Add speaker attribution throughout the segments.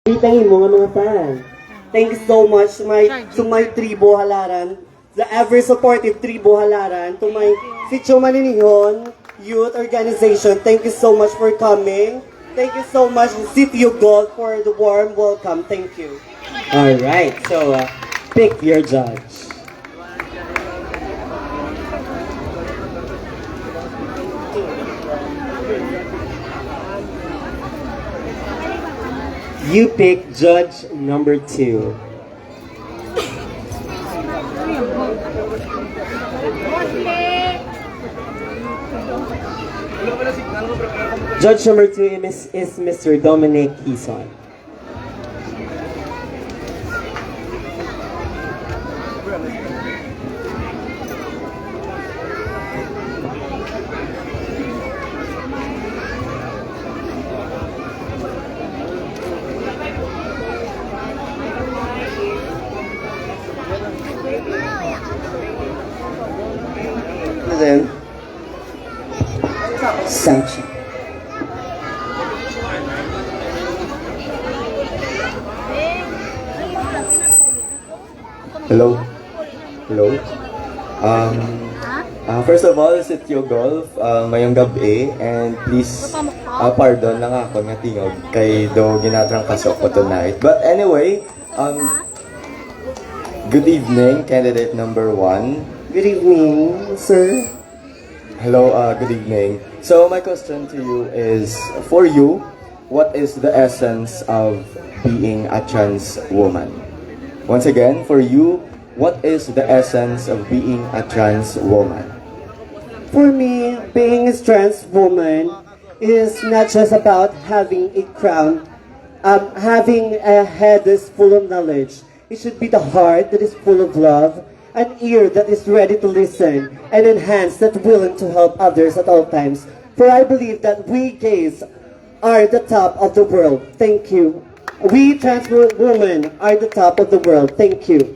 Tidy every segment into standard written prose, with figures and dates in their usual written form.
Speaker 1: Itangin mo nga mga fan. Thank you so much to my Tribo Halaran, the ever supportive Tribo Halaran, to my Sitio Maninihon Youth Organization. Thank you so much for coming. Thank you so much Sitio Gold for the warm welcome. Thank you. Alright, so pick your judge. You pick judge number 2. Judge number 2 is Mr. Dominic Quezon. Then, sanction.
Speaker 2: Hello? Hello? First of all, Sitio Golf, mayong gabi, and please, pardon lang ako nga tingog, kay do ginatrangkasok ko tonight. But anyway, good evening, candidate number 1.
Speaker 1: Good evening, sir.
Speaker 2: Hello, good evening. So my question to you is, for you, what is the essence of being a trans woman? Once again, for you, what is the essence of being a trans woman?
Speaker 1: For me, being a trans woman is not just about having a crown, having a head that's full of knowledge. It should be the heart that is full of love, an ear that is ready to listen, and a hands that willing to help others at all times. For I believe that we gays are the top of the world. Thank you. We trans women are the top of the world. Thank you.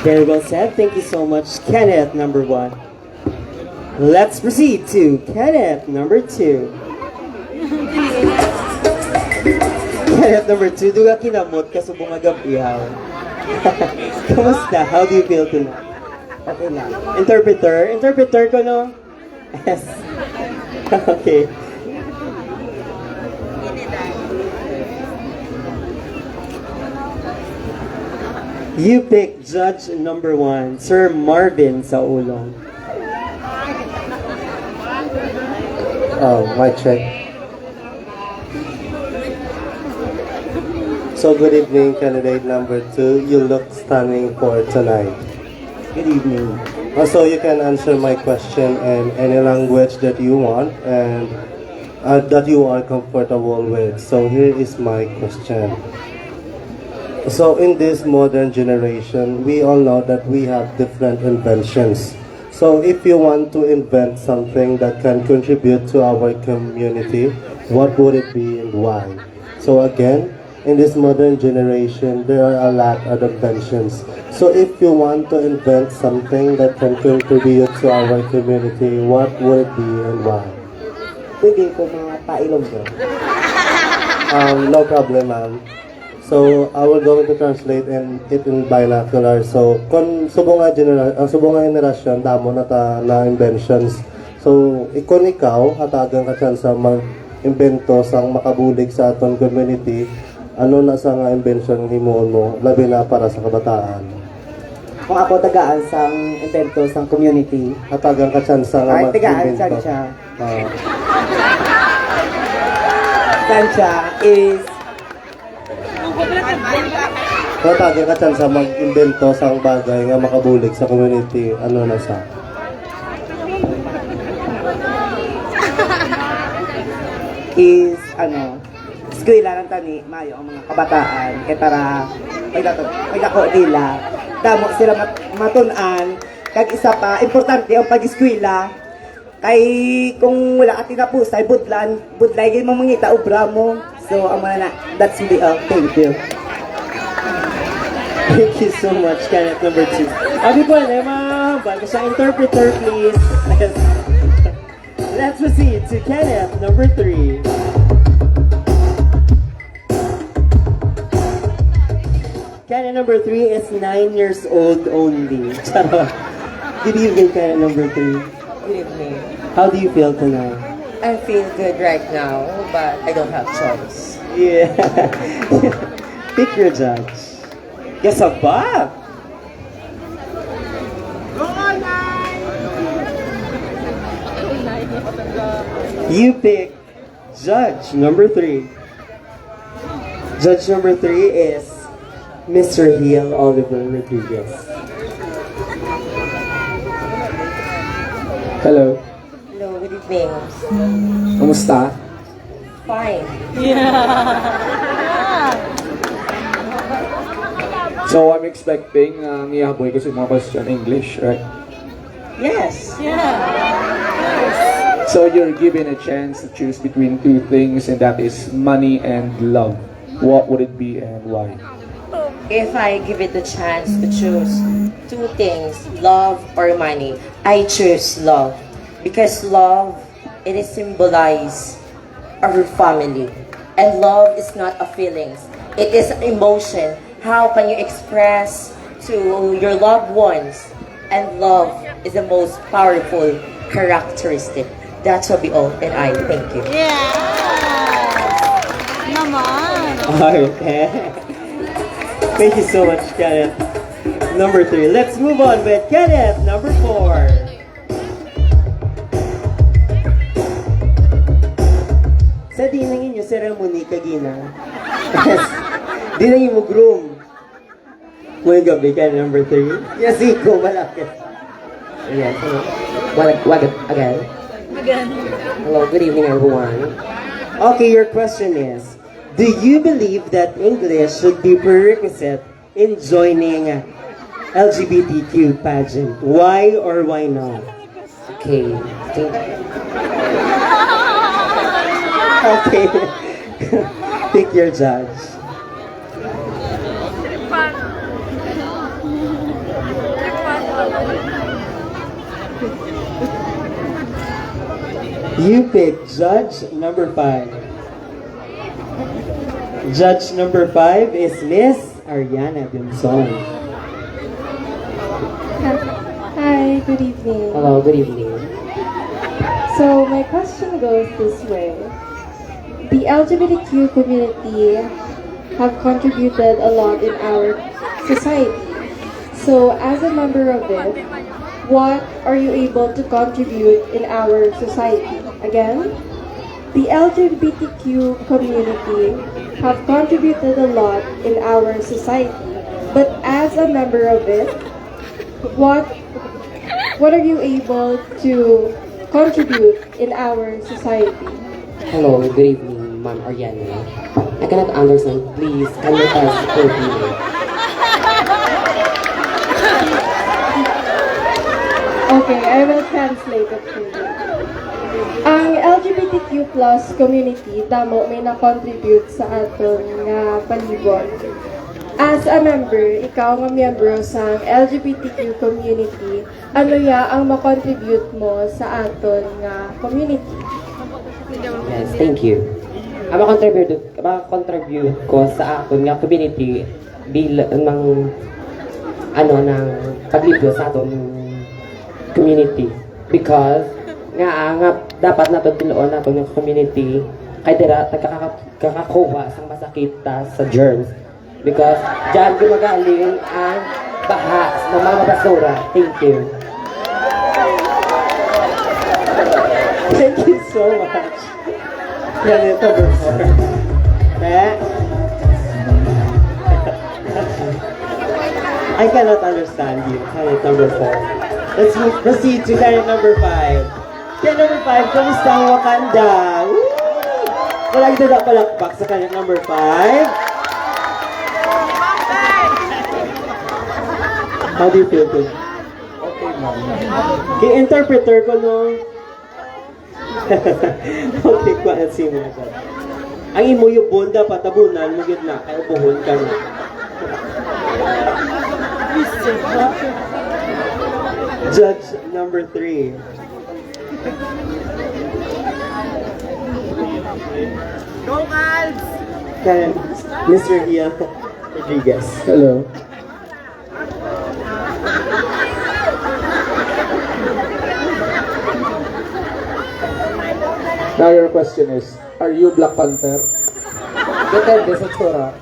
Speaker 1: Very well said. Thank you so much, Kenneth number 1. Let's proceed to Kenneth number 2. Kenneth number 2, duga kinamot ka sa bumagab ihaw. Kamusta? How do you feel tonight? Okay na. Interpreter ko no? Yes. Okay. You pick judge number 1, Sir Marvin Saulong.
Speaker 3: Mic check. So good evening, candidate number 2. You look stunning for tonight.
Speaker 1: Good evening.
Speaker 3: Also, you can answer my question in any language that you want and that you are comfortable with. So here is my question. So in this modern generation, we all know that we have different inventions. So if you want to invent something that can contribute to our community, what would it be and why? So again, in this modern generation, there are a lot of inventions. So if you want to invent something that can contribute to our community, what would it be and why?
Speaker 1: Pwede ko mga pailog ko.
Speaker 3: No problem, ma'am. So I will going to translate it in binocular. So kon subong nga generasyon damo na ta na inventions. So ikon ikaw hatagan ka chan sa mag-imbento sang makabulig sa aton community. Ano na sa nga invention himuon mo labi na para sa kabataan?
Speaker 1: Kung ako tagaan sang invento sang community.
Speaker 3: Hatagan ka chan sa nga
Speaker 1: Ay, tagaan san siya. San siya is
Speaker 3: hatagan ka chan sa mag-imbento sang bagay nga makabulig sa community. Ano na sa?
Speaker 1: is eskwela ng tani mayo ang mga kabataan kay para may dako nila damo sila matun-an kag isa pa importante ang pag-eskwela kay kung wala ka tinapusay budlay gyud mamangita obra mo so ang mga na that's the thank you. Thank you so much, Kenneth number 2. Abi po na bago sa interpreter please. Let's proceed to Kenneth number 3. Canon number 3 is 9 years old only. Charot. Good evening, Canon number 3.
Speaker 4: Good evening.
Speaker 1: How do you feel tonight?
Speaker 4: I feel good right now, but I don't have choice.
Speaker 1: Yeah. Pick your judge. Yes, ba? You pick judge number 3. Judge number 3 is Mr. Hiel Oliver Rodriguez.
Speaker 2: Hello.
Speaker 4: Hello, good evening.
Speaker 2: Kumusta?
Speaker 4: Fine.
Speaker 5: So I'm expecting ihaboy ko sa mga question English, right?
Speaker 4: Yes.
Speaker 5: So you're given a chance to choose between two things, and that is money and love. What would it be and why?
Speaker 4: If I give it the chance to choose two things, love or money, I choose love. Because love, it is symbolized our family. And love is not a feelings. It is an emotion. How can you express to your loved ones? And love is the most powerful characteristic. That will be all, and I thank you.
Speaker 1: Okay. Thank you so much, Kenneth. Number 3. Let's move on with Kenneth, number 4. Sa di na inyo ceremony kagina. Yes. Di na mo groom. Ngayong gabi ka number 3. Yes, ikaw malaki.
Speaker 4: Yes, hello. What again? Hello, good evening everyone.
Speaker 1: Okay, your question is, do you believe that English should be prerequisite in joining LGBTQ pageant? Why or why not?
Speaker 4: Okay, thank you.
Speaker 1: Okay. Pick your judge. You pick judge number 5. Judge number 5 is Miss Ariana Benson.
Speaker 6: Hi, good evening.
Speaker 4: Hello, good evening.
Speaker 6: So my question goes this way. The LGBTQ community have contributed a lot in our society. So as a member of it, what are you able to contribute in our society? Again, the LGBTQ community have contributed a lot in our society. But as a member of it, what are you able to contribute in our society?
Speaker 4: Hello, good evening, Ma'am Ariana. I cannot understand. Please, can you translate me?
Speaker 6: Okay, I will translate it for you. Ang LGBTQ plus community, damo may na-contribute sa aton nga palibot. As a member, ikaw nga miyembro sa LGBTQ community, ano ya ang ma-contribute mo sa aton nga community?
Speaker 4: Yes, thank you. Ang ma-contribute ko sa aton nga community bilang ng paglibyo sa aton community. Because nga dapat nato tinuon nato ng community kay dira nagkakakuha sang masakit sa germs. Because diyan gumagaling ang baha ng mga basura. Thank you.
Speaker 1: Thank you so much. Yan ito, before. I cannot understand you. Canet number 4. Let's proceed to canet number 5. Canet number 5, kamusta ang Wakanda? Woo! Walang palakpak sa canet number 5. How do you feel, Tim?
Speaker 5: Okay, ma'am.
Speaker 1: Okay, interpreter ko, no? Okay, let's see mo na siya. Ang imo yung bunda, patabunan mo yun na, kaya buhon ka na. Judge number 3.
Speaker 4: Go, Calves!
Speaker 1: Mr. Hiel Rodriguez.
Speaker 2: Hello.
Speaker 5: Now your question is, are you Black Panther?
Speaker 4: Depende sa tsura.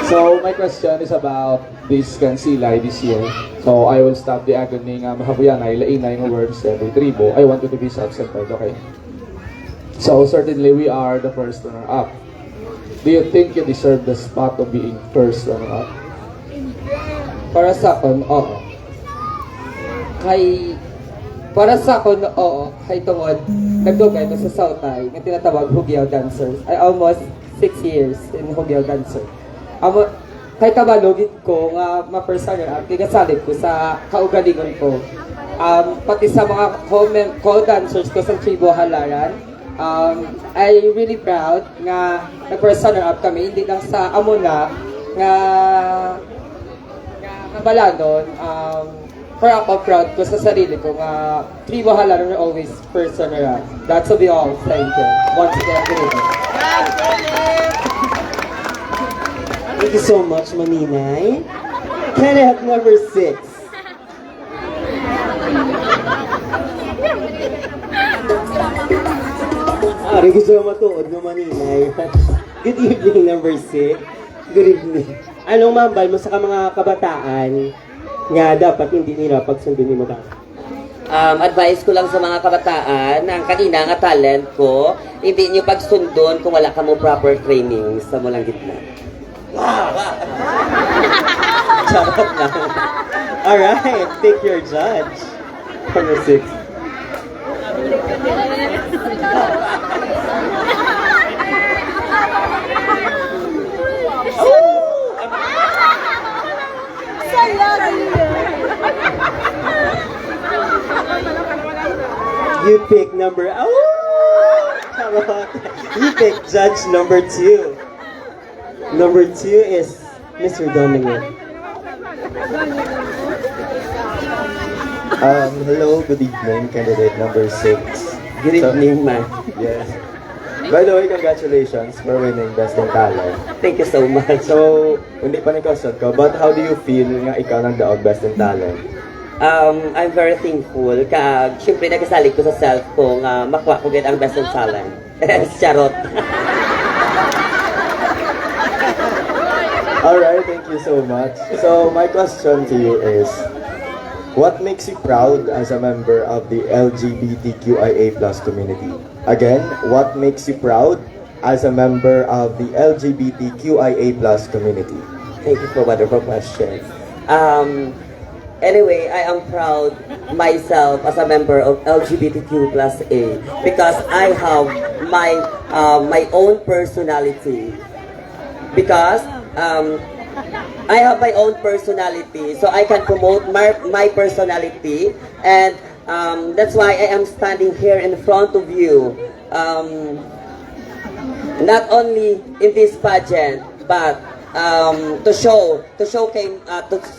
Speaker 5: So my question is about this Kansilay this year. So I will stop the agony nga mahabuyanay, lainay ng words every tribo. I want you to be self-centered, okay? So certainly we are the first runner-up. Do you think you deserve the spot of being first runner-up?
Speaker 4: Para sa akin, oo. Para sa akin, oo. Kay tungod, nagdugay ko sa Sautay, na tinatawag Hugyaw Dancers. I almost 6 years in Hugyaw Dancer. Kay kabalogin ko nga ma-first runner-up, kikasalit ko sa kaugalingon ko. Pati sa mga co-dancers ko sa Tribo Halaran, I really proud nga nag-first runner-up kami, hindi lang sa Amuna, nga balanon, para ako proud ko sa sarili ko nga Tribo Halaran are always first runner-up. That will be all. Thank you. Once again, good evening.
Speaker 1: Thank you so much, Maninay. Kenneth, number 6. Ari ko siya matuod ng Maninay. Good evening, number 6. Good evening. Anong mambal mo sa mga kabataan nga dapat hindi nila pagsundin ni mo daw?
Speaker 7: Advice ko lang sa mga kabataan, ang kanina nga talent ko, hindi nyo pagsundon kung wala ka mo proper training sa mulang gitna.
Speaker 1: Charot lang. Alright, pick your judge. Number 6. You pick number... Oh! Charot. You pick judge number 2. Number 2 is Mr. Dominic.
Speaker 2: Hello, good evening, candidate number 6.
Speaker 7: Good evening, man.
Speaker 2: Yes. By the way, congratulations for winning Best in Talent.
Speaker 7: Thank you so much.
Speaker 2: So, hindi pa nagkasot ko, but how do you feel nga ikaw nang daog Best in Talent?
Speaker 7: I'm very thankful. Siyempre, nagkasalig ko sa self ko nga makuha ko gid ang Best in Talent. Charot.
Speaker 2: Alright, thank you so much. So, my question to you is, what makes you proud as a member of the LGBTQIA+ community? Again, what makes you proud as a member of the LGBTQIA+ community?
Speaker 7: Thank you for wonderful question. Anyway, I am proud myself as a member of LGBTQ+A because I have my own personality. Because I have my own personality, so I can promote my personality, and that's why I am standing here in front of you. Not only in this pageant, but to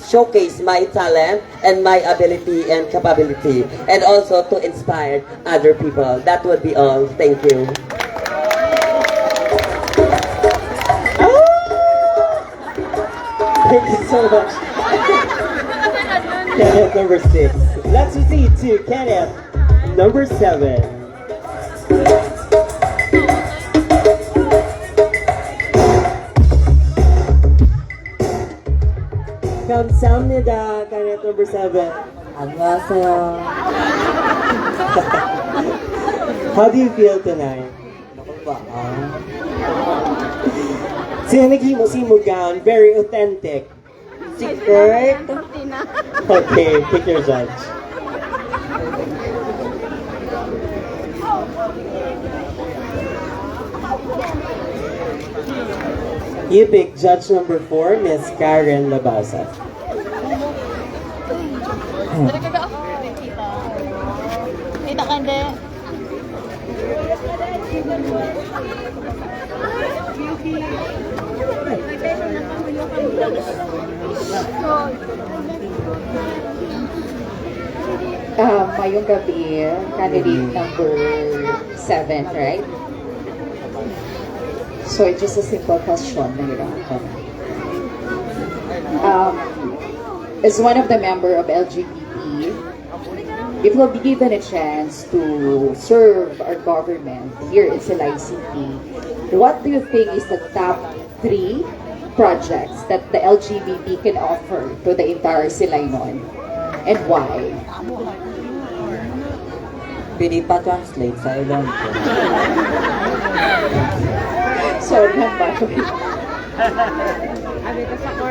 Speaker 7: showcase my talent and my ability and capability, and also to inspire other people. That would be all. Thank you.
Speaker 1: Thank you so much. Kenneth, number 6. Let's proceed to Kenneth, number 7. 감사합니다, Kenneth, number 7.
Speaker 7: 안녕하세요.
Speaker 1: How do you feel tonight? Sinigimo si Mugan, very authentic.
Speaker 7: Secret.
Speaker 1: Okay, pick your judge. You pick judge number 4, Miss Karen Labasa.
Speaker 8: Kita ka hindi.
Speaker 9: Mayong gabi, candidate number 7, right? So it's just a simple question na ako. As one of the member of LGBT, if we'll be given a chance to serve our government here in Silay City, what do you think is the top 3 projects that the LGBT can offer to the entire Silaynon? And why?
Speaker 7: Pwede pa translate sa ilan ko.
Speaker 9: Sorry,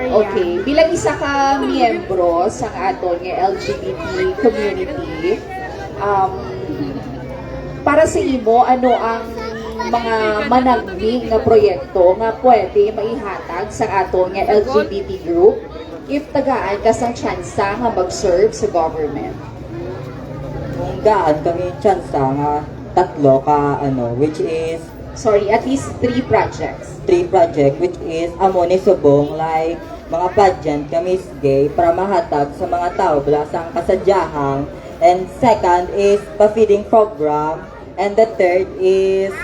Speaker 9: okay, bilang isa ka miyembro sa aton nga LGBT community, para sa imo, ano ang mga managming nga proyekto nga pwede maihatag sa aton nga LGBT group if tagaan ka sang tsansa nga mag-serve sa government?
Speaker 7: Kung gaan kami tsansa nga tatlo ka which is
Speaker 9: Sorry, at least 3 projects.
Speaker 7: 3 project which is amo ni subong like mga pageant kami is gay para mahatag sa mga tao blasang kasadyahang, and second is pa-feeding program, and the third is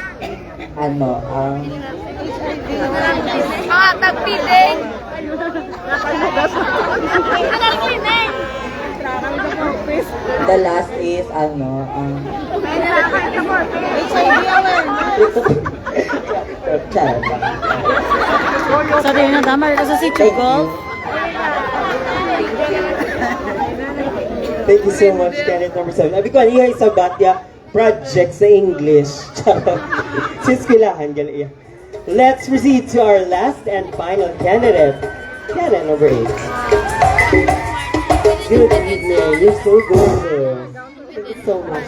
Speaker 8: Tagpiling! Tagpiling!
Speaker 7: the last is
Speaker 8: Sabi na tama rin sa City Golf.
Speaker 1: Thank you so much, Kenneth number 7. Abi ko, ano sa Batya project sa English. Since kailangan, gali. Let's proceed to our last and final candidate. Candidate number 8. Good evening. You're so gorgeous. Thank you so much.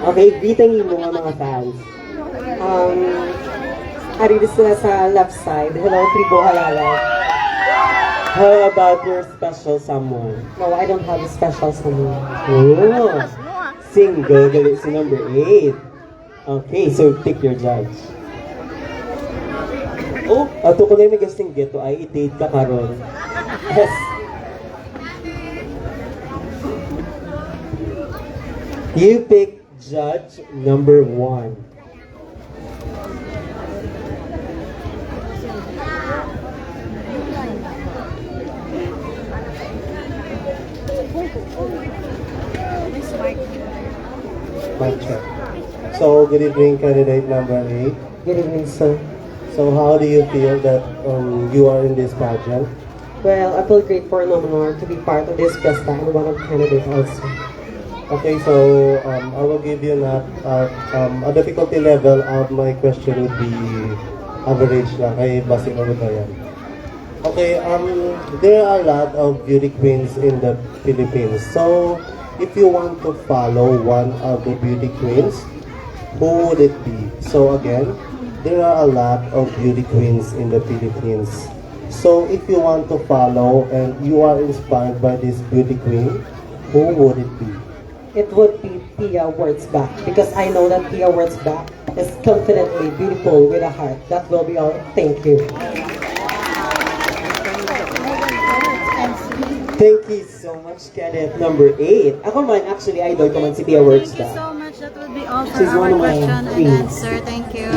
Speaker 1: Okay, greeting mo mga fans. Ari sila sa left side. Hello, Tribo Halala. How about your special someone? No, I don't have a special someone. Oh, single, gali si number 8. Okay, so pick your judge. Oh, ato ko na yung guesting geto ay i-date ka karon. Yes. You pick judge number 1.
Speaker 3: Mic check. So, good evening, candidate number 8.
Speaker 1: Good evening, sir.
Speaker 3: So, how do you feel that you are in this pageant?
Speaker 1: Well, I feel great for an honor to be part of this fiesta and one of the candidates also.
Speaker 3: Okay, so I will give you a difficulty level of my question would be average lang, kay basing ano ba yan? Okay, there are a lot of beauty queens in the Philippines. So, if you want to follow one of the beauty queens, who would it be? So again, there are a lot of beauty queens in the Philippines. So if you want to follow and you are inspired by this beauty queen, who would it be?
Speaker 1: It would be Pia Wurtzbach because I know that Pia Wurtzbach is confidently beautiful with a heart. That will be all. Thank you. Thank you so much, cadet number 8. Ako man, actually, idol ko man si Pia Wurtzbach.
Speaker 8: Thank you so much. That will be all for
Speaker 1: She's one
Speaker 8: our
Speaker 1: of my
Speaker 8: question and
Speaker 1: queens.
Speaker 8: answer. Thank you.